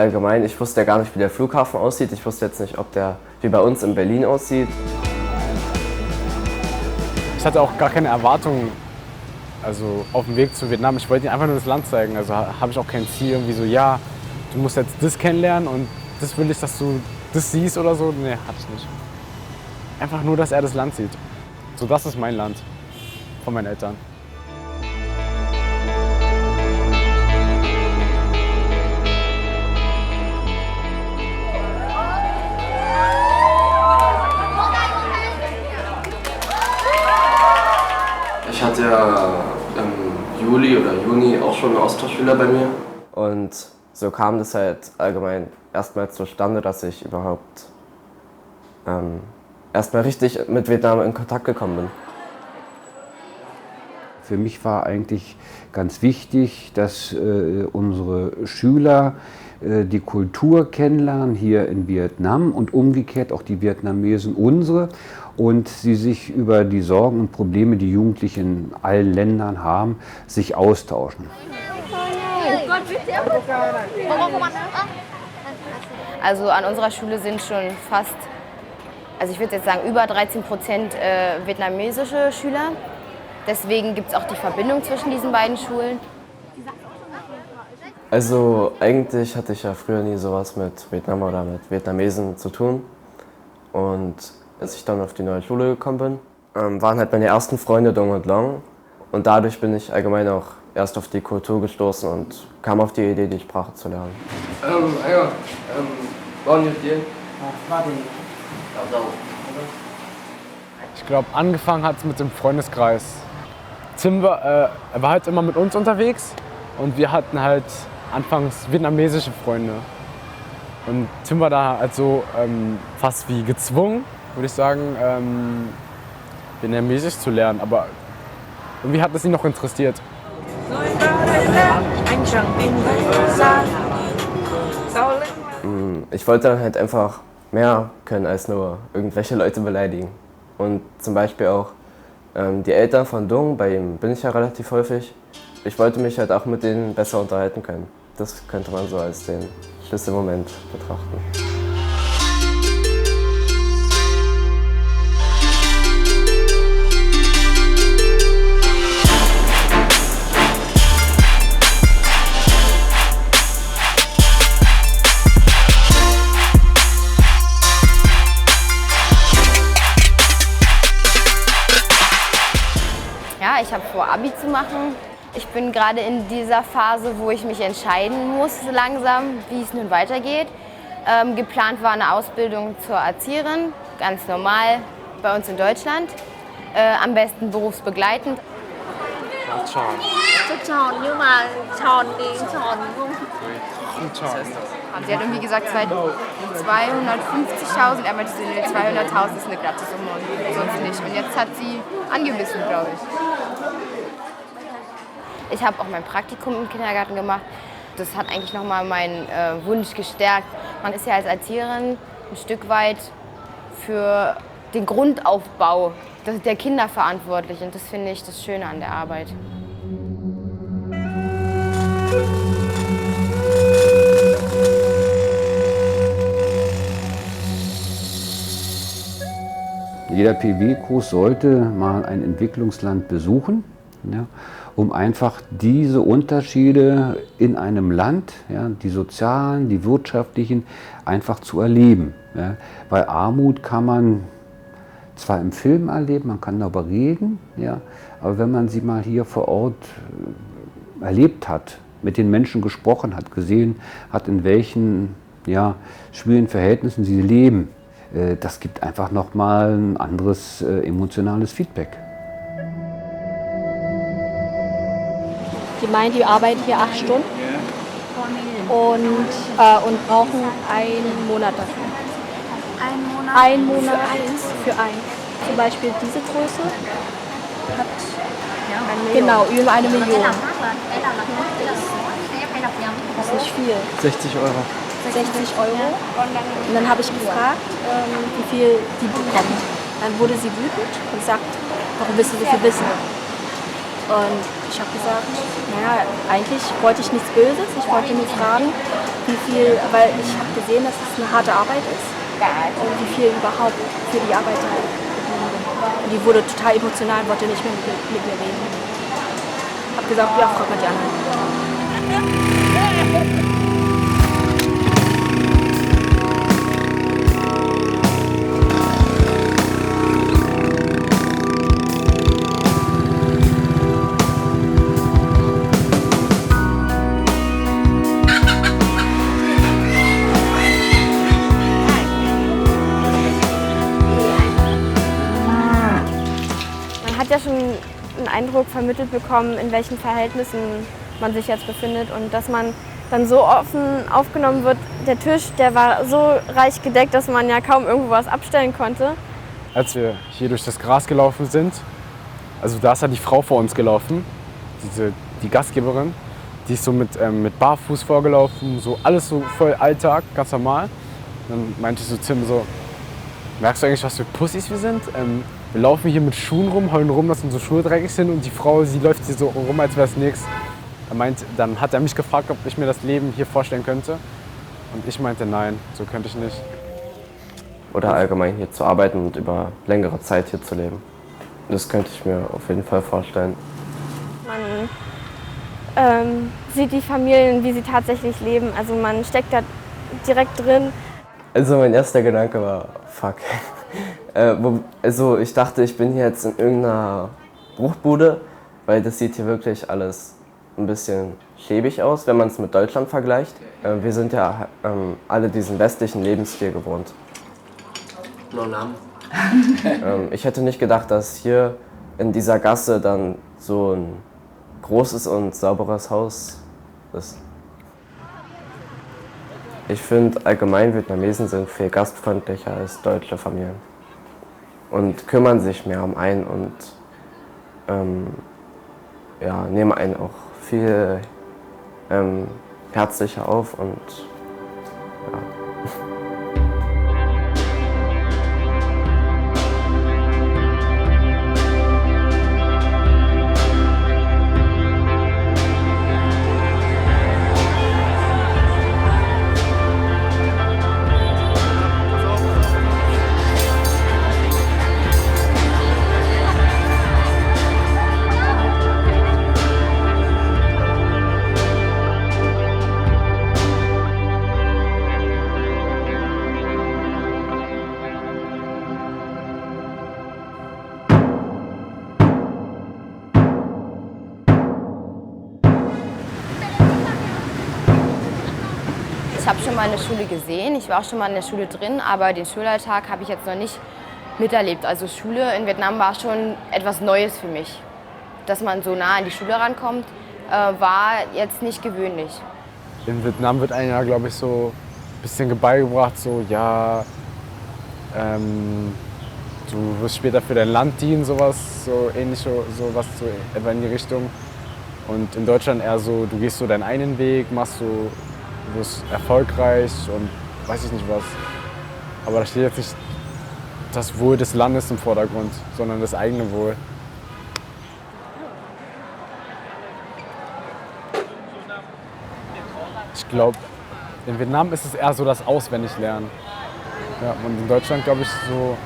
allgemein, ich wusste ja gar nicht, wie der Flughafen aussieht. Ich wusste jetzt nicht, ob der wie bei uns in Berlin aussieht. Ich hatte auch gar keine Erwartungen, also auf dem Weg zu Vietnam. Ich wollte ihnen einfach nur das Land zeigen. Also habe ich auch kein Ziel, irgendwie so, ja, du musst jetzt das kennenlernen und das will ich, dass du das siehst oder so. Nee, hatte ich nicht. Einfach nur, dass er das Land sieht. So, das ist mein Land von meinen Eltern. Ich hatte ja im Juli oder Juni auch schon einen Austauschschüler bei mir. Und so kam das halt allgemein erstmals zustande, dass ich überhaupt erstmal richtig mit Vietnam in Kontakt gekommen bin. Für mich war eigentlich ganz wichtig, dass unsere Schüler die Kultur kennenlernen hier in Vietnam und umgekehrt auch die Vietnamesen unsere und sie sich über die Sorgen und Probleme, die Jugendliche in allen Ländern haben, sich austauschen. Also an unserer Schule sind schon fast, also ich würde jetzt sagen über 13% vietnamesische Schüler. Deswegen gibt es auch die Verbindung zwischen diesen beiden Schulen. Also eigentlich hatte ich ja früher nie sowas mit Vietnam oder mit Vietnamesen zu tun. Und als ich dann auf die neue Schule gekommen bin, waren halt meine ersten Freunde Dong und Long. Und dadurch bin ich allgemein auch erst auf die Kultur gestoßen und kam auf die Idee, die Sprache zu lernen. Ich glaube, angefangen hat es mit dem Freundeskreis. Tim er war halt immer mit uns unterwegs und wir hatten halt anfangs vietnamesische Freunde. Und Tim war da halt so fast wie gezwungen, würde ich sagen, vietnamesisch zu lernen. Aber irgendwie hat es ihn noch interessiert. Ich wollte dann halt einfach mehr können als nur irgendwelche Leute beleidigen. Und zum Beispiel auch die Eltern von Dong, bei ihm bin ich ja relativ häufig. Ich wollte mich halt auch mit denen besser unterhalten können. Das könnte man so als den Schlüsselmoment betrachten. Ja, ich habe vor, Abi zu machen. Ich bin gerade in dieser Phase, wo ich mich entscheiden muss langsam, wie es nun weitergeht. Geplant war eine Ausbildung zur Erzieherin, ganz normal bei uns in Deutschland. Am besten berufsbegleitend. Sie hat irgendwie gesagt 250.000, er meinte, 200.000 ist eine glatte Summe und sonst nicht. Und jetzt hat sie angebissen, glaube ich. Ich habe auch mein Praktikum im Kindergarten gemacht. Das hat eigentlich nochmal meinen Wunsch gestärkt. Man ist ja als Erzieherin ein Stück weit für den Grundaufbau der Kinder verantwortlich. Und das finde ich das Schöne an der Arbeit. Jeder PW-Kurs sollte mal ein Entwicklungsland besuchen, ja, um einfach diese Unterschiede in einem Land, ja, die sozialen, die wirtschaftlichen, einfach zu erleben. Ja. Weil Armut kann man zwar im Film erleben, man kann darüber reden, ja, aber wenn man sie mal hier vor Ort erlebt hat, mit den Menschen gesprochen hat, gesehen hat, in welchen schwierigen Verhältnissen sie leben, das gibt einfach nochmal ein anderes emotionales Feedback. Die meinen, die arbeiten hier 8 Stunden und brauchen einen Monat dafür. Ein Monat für eins. Zum Beispiel diese Größe hat genau über 1 Million. Das ist nicht viel. 60 Euro. 60 Euro. Und dann habe ich gefragt, wie viel die bekommen. Dann wurde sie wütend und sagt, warum willst du so viel wissen? Und ich habe gesagt, naja, eigentlich wollte ich nichts Böses. Ich wollte nur fragen, wie viel, weil ich habe gesehen, dass es eine harte Arbeit ist und wie viel überhaupt für die Arbeiter gegeben wird. Und die wurde total emotional, wollte nicht mehr mit mir reden. Ich habe gesagt, ja, frag mal die anderen. Man hat ja schon einen Eindruck vermittelt bekommen, in welchen Verhältnissen man sich jetzt befindet und dass man dann so offen aufgenommen wird. Der Tisch, der war so reich gedeckt, dass man ja kaum irgendwo was abstellen konnte. Als wir hier durch das Gras gelaufen sind, also da ist ja die Frau vor uns gelaufen, die Gastgeberin, die ist so mit Barfuß vorgelaufen, so alles so voll Alltag, ganz normal. Dann meinte ich so zu Tim so, merkst du eigentlich, was für Pussys wir sind? Wir laufen hier mit Schuhen rum, heulen rum, dass unsere Schuhe dreckig sind und die Frau, sie läuft hier so rum, als wäre es nichts. Dann hat er mich gefragt, ob ich mir das Leben hier vorstellen könnte. Und ich meinte, nein, so könnte ich nicht. Oder allgemein hier zu arbeiten und über längere Zeit hier zu leben. Das könnte ich mir auf jeden Fall vorstellen. Man sieht die Familien, wie sie tatsächlich leben. Also man steckt da direkt drin. Also mein erster Gedanke war, fuck. Also ich dachte, ich bin hier jetzt in irgendeiner Bruchbude, weil das sieht hier wirklich alles ein bisschen schäbig aus, wenn man es mit Deutschland vergleicht. Wir sind ja alle diesen westlichen Lebensstil gewohnt. Ich hätte nicht gedacht, dass hier in dieser Gasse dann so ein großes und sauberes Haus ist. Ich finde, allgemein Vietnamesen sind viel gastfreundlicher als deutsche Familien und kümmern sich mehr um einen und ja, nehmen einen auch viel herzlicher auf und ja. Ich habe schon mal eine Schule gesehen, ich war auch schon mal in der Schule drin, aber den Schulalltag habe ich jetzt noch nicht miterlebt. Also Schule in Vietnam war schon etwas Neues für mich. Dass man so nah an die Schule rankommt, war jetzt nicht gewöhnlich. In Vietnam wird einem ja, glaube ich, so ein bisschen beigebracht, so ja, du wirst später für dein Land dienen, sowas, so ähnlich, sowas so etwa in die Richtung. Und in Deutschland eher so, du gehst so deinen eigenen Weg, du wirst erfolgreich und weiß ich nicht was. Aber da steht jetzt nicht das Wohl des Landes im Vordergrund, sondern das eigene Wohl. Ich glaube, in Vietnam ist es eher so das Auswendiglernen. Ja, und in Deutschland, glaube ich, so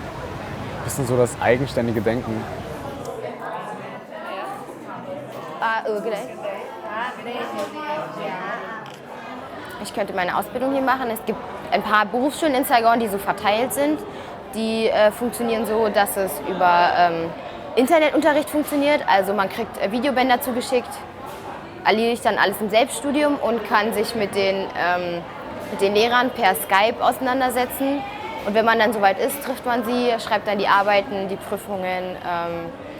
ein bisschen so das eigenständige Denken. Ich könnte meine Ausbildung hier machen. Es gibt ein paar Berufsschulen in Saigon, die so verteilt sind. Die funktionieren so, dass es über Internetunterricht funktioniert. Also man kriegt Videobänder zugeschickt, erledigt dann alles im Selbststudium und kann sich mit den Lehrern per Skype auseinandersetzen. Und wenn man dann soweit ist, trifft man sie, schreibt dann die Arbeiten, die Prüfungen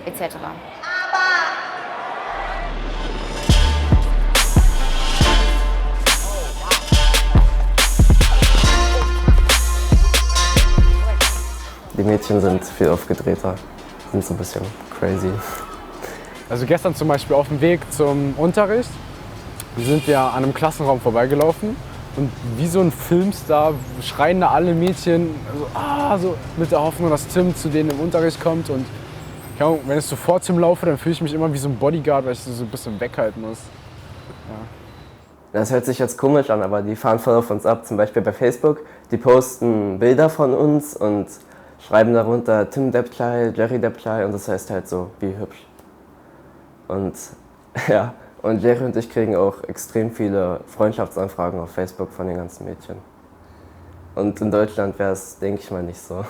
etc. Die Mädchen sind viel aufgedrehter, sind so ein bisschen crazy. Also gestern zum Beispiel auf dem Weg zum Unterricht sind wir an einem Klassenraum vorbeigelaufen und wie so ein Filmstar schreien da alle Mädchen so mit der Hoffnung, dass Tim zu denen im Unterricht kommt und Wenn ich so vor zum Laufe, dann fühle ich mich immer wie so ein Bodyguard, weil ich so ein bisschen weghalten muss. Ja. Das hört sich jetzt komisch an, aber die fahren voll auf uns ab. Zum Beispiel bei Facebook, die posten Bilder von uns und schreiben darunter Tim Depchai, Jerry Depchai und das heißt halt so, wie hübsch. Und ja, und Jerry und ich kriegen auch extrem viele Freundschaftsanfragen auf Facebook von den ganzen Mädchen. Und in Deutschland wäre es, denke ich mal, nicht so.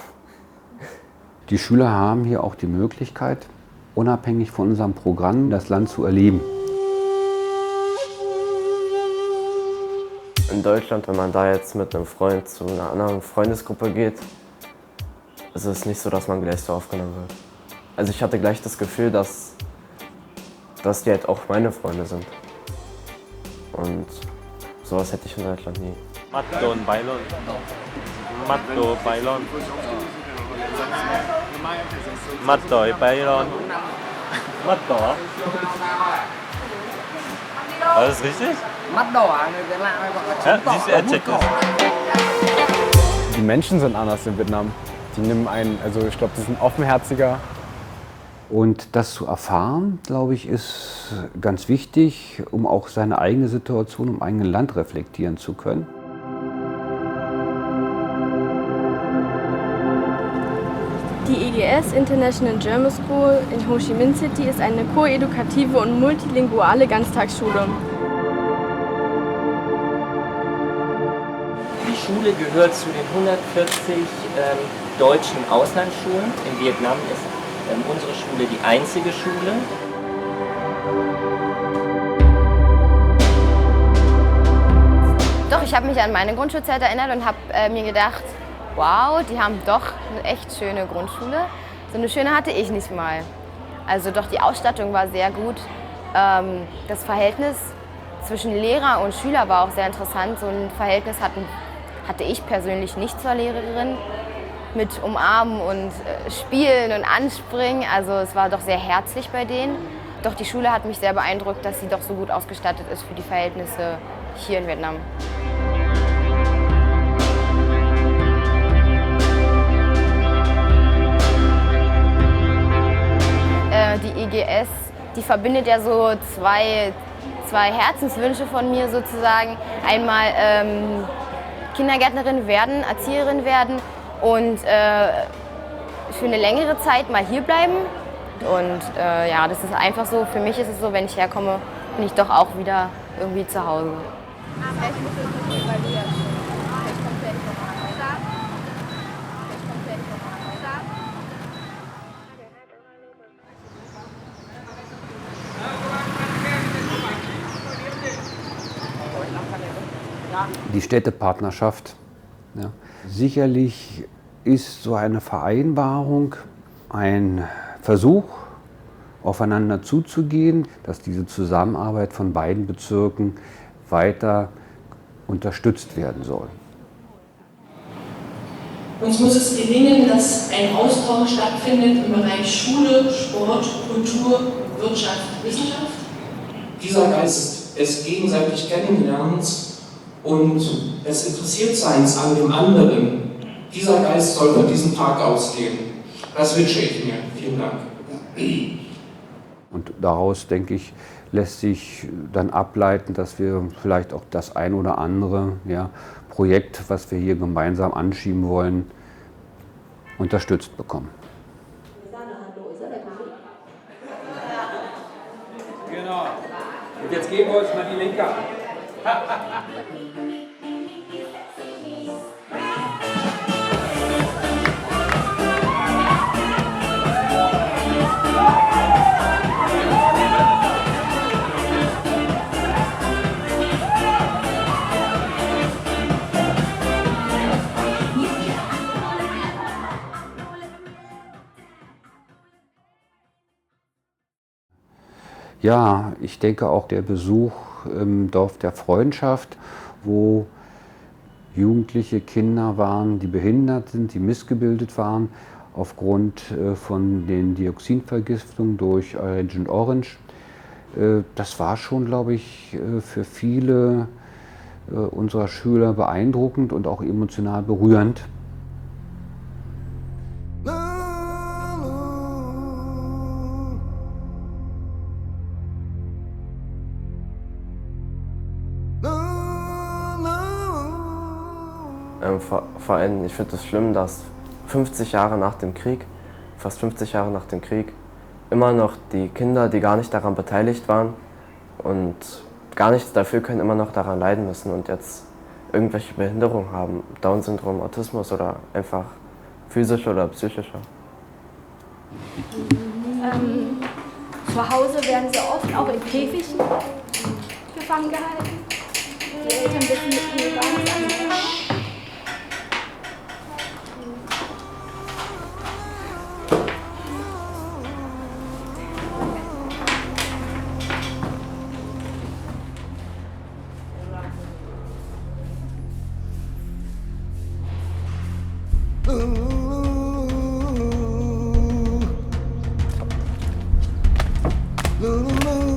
Die Schüler haben hier auch die Möglichkeit, unabhängig von unserem Programm das Land zu erleben. In Deutschland, wenn man da jetzt mit einem Freund zu einer anderen Freundesgruppe geht, ist es nicht so, dass man gleich so aufgenommen wird. Also ich hatte gleich das Gefühl, dass die halt auch meine Freunde sind. Und sowas hätte ich in Deutschland nie. Matto Bailon. Matto Bailon. Matto Bailon. Matto. War das richtig? Ja, siehst du, er checkt es. Die Menschen sind anders in Vietnam. Die nehmen einen, also ich glaube, die sind offenherziger. Und das zu erfahren, glaube ich, ist ganz wichtig, um auch seine eigene Situation im eigenen Land reflektieren zu können. Die EGS International German School in Ho Chi Minh City ist eine koedukative und multilinguale Ganztagsschule. Die Schule gehört zu den 140 deutschen Auslandsschulen. In Vietnam ist unsere Schule die einzige Schule. Doch, ich habe mich an meine Grundschulzeit erinnert und habe mir gedacht, wow, die haben doch eine echt schöne Grundschule. So eine schöne hatte ich nicht mal. Also doch, die Ausstattung war sehr gut. Das Verhältnis zwischen Lehrer und Schüler war auch sehr interessant. So ein Verhältnis hatte ich persönlich nicht zur Lehrerin. Mit Umarmen und Spielen und Anspringen. Also es war doch sehr herzlich bei denen. Doch die Schule hat mich sehr beeindruckt, dass sie doch so gut ausgestattet ist für die Verhältnisse hier in Vietnam. Die EGS, die verbindet ja so zwei Herzenswünsche von mir sozusagen. Einmal Kindergärtnerin werden, Erzieherin werden und für eine längere Zeit mal hier bleiben. Und ja, das ist einfach so, für mich ist es so, wenn ich herkomme, bin ich doch auch wieder irgendwie zu Hause. Die Städtepartnerschaft. Ja. Sicherlich ist so eine Vereinbarung ein Versuch, aufeinander zuzugehen, dass diese Zusammenarbeit von beiden Bezirken weiter unterstützt werden soll. Uns muss es gelingen, dass ein Austausch stattfindet im Bereich Schule, Sport, Kultur, Wirtschaft, Wissenschaft. Dieser Geist des gegenseitig Kennenlernens und des Interessiertseins an dem anderen, dieser Geist soll von diesem Tag ausgehen. Das wünsche ich mir. Vielen Dank. Und daraus, denke ich, lässt sich dann ableiten, dass wir vielleicht auch das ein oder andere Projekt, was wir hier gemeinsam anschieben wollen, unterstützt bekommen. Genau. Und jetzt geben wir uns mal die Linke an. Ja, ich denke auch der Besuch im Dorf der Freundschaft, wo jugendliche Kinder waren, die behindert sind, die missgebildet waren, aufgrund von den Dioxinvergiftungen durch Agent Orange. Das war schon, glaube ich, für viele unserer Schüler beeindruckend und auch emotional berührend. Vor allem, ich finde es schlimm, dass 50 Jahre nach dem Krieg, fast 50 Jahre nach dem Krieg, immer noch die Kinder, die gar nicht daran beteiligt waren und gar nichts dafür können, immer noch daran leiden müssen und jetzt irgendwelche Behinderungen haben, Down-Syndrom, Autismus oder einfach physische oder psychische. Zu Hause werden sie oft auch in Käfigen gefangen gehalten. Die Eltern wissen mit ihnen gar nicht anfangen.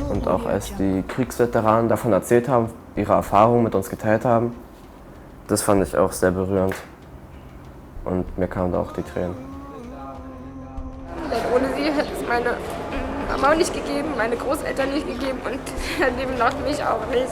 Und auch als die Kriegsveteranen davon erzählt haben, ihre Erfahrungen mit uns geteilt haben, das fand ich auch sehr berührend. Und mir kamen da auch die Tränen. Denn ohne sie hätte es meine Mama nicht gegeben, meine Großeltern nicht gegeben und demnach mich auch nicht.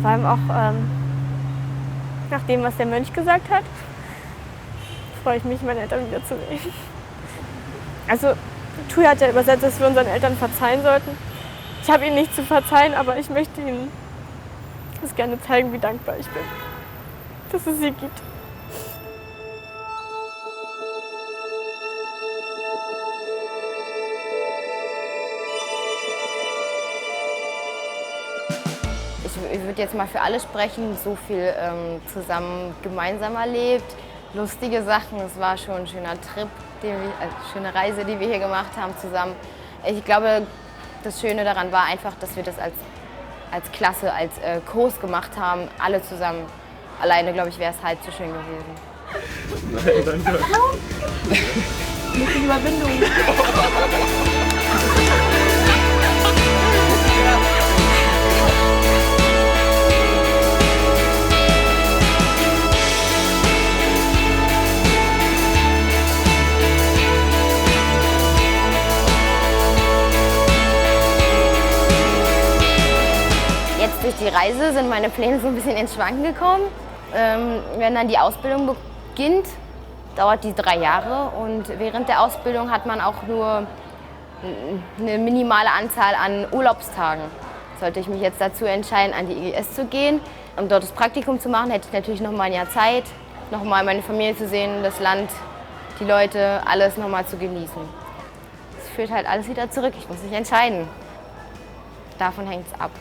Vor allem auch nach dem, was der Mönch gesagt hat, freue ich mich, meine Eltern wiederzusehen. Also, Tui hat ja übersetzt, dass wir unseren Eltern verzeihen sollten. Ich habe ihnen nicht zu verzeihen, aber ich möchte ihnen das gerne zeigen, wie dankbar ich bin, dass es sie gibt. Ich würde jetzt mal für alle sprechen, so viel zusammen gemeinsam erlebt, lustige Sachen. Es war schon ein schöner Trip, schöne Reise, die wir hier gemacht haben zusammen. Ich glaube, das Schöne daran war einfach, dass wir das als Klasse, als Kurs gemacht haben, alle zusammen. Alleine, glaube ich, wäre es halt zu schön gewesen. Nein, danke. Ein bisschen Überwindung. Jetzt durch die Reise sind meine Pläne so ein bisschen ins Schwanken gekommen. Wenn dann die Ausbildung beginnt, dauert die 3 Jahre und während der Ausbildung hat man auch nur eine minimale Anzahl an Urlaubstagen. Sollte ich mich jetzt dazu entscheiden, an die IGS zu gehen, um dort das Praktikum zu machen, hätte ich natürlich noch mal ein Jahr Zeit, noch mal meine Familie zu sehen, das Land, die Leute, alles noch mal zu genießen. Es führt halt alles wieder zurück. Ich muss mich entscheiden. Davon hängt es ab.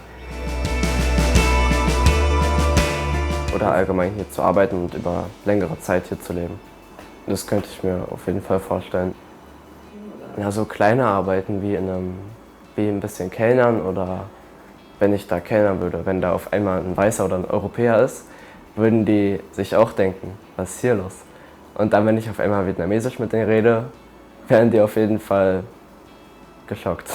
Oder allgemein hier zu arbeiten und über längere Zeit hier zu leben. Das könnte ich mir auf jeden Fall vorstellen. Ja, so kleine Arbeiten wie ein bisschen Kellnern oder wenn ich da kellnern würde, wenn da auf einmal ein Weißer oder ein Europäer ist, würden die sich auch denken, was ist hier los? Und dann, wenn ich auf einmal Vietnamesisch mit denen rede, wären die auf jeden Fall geschockt.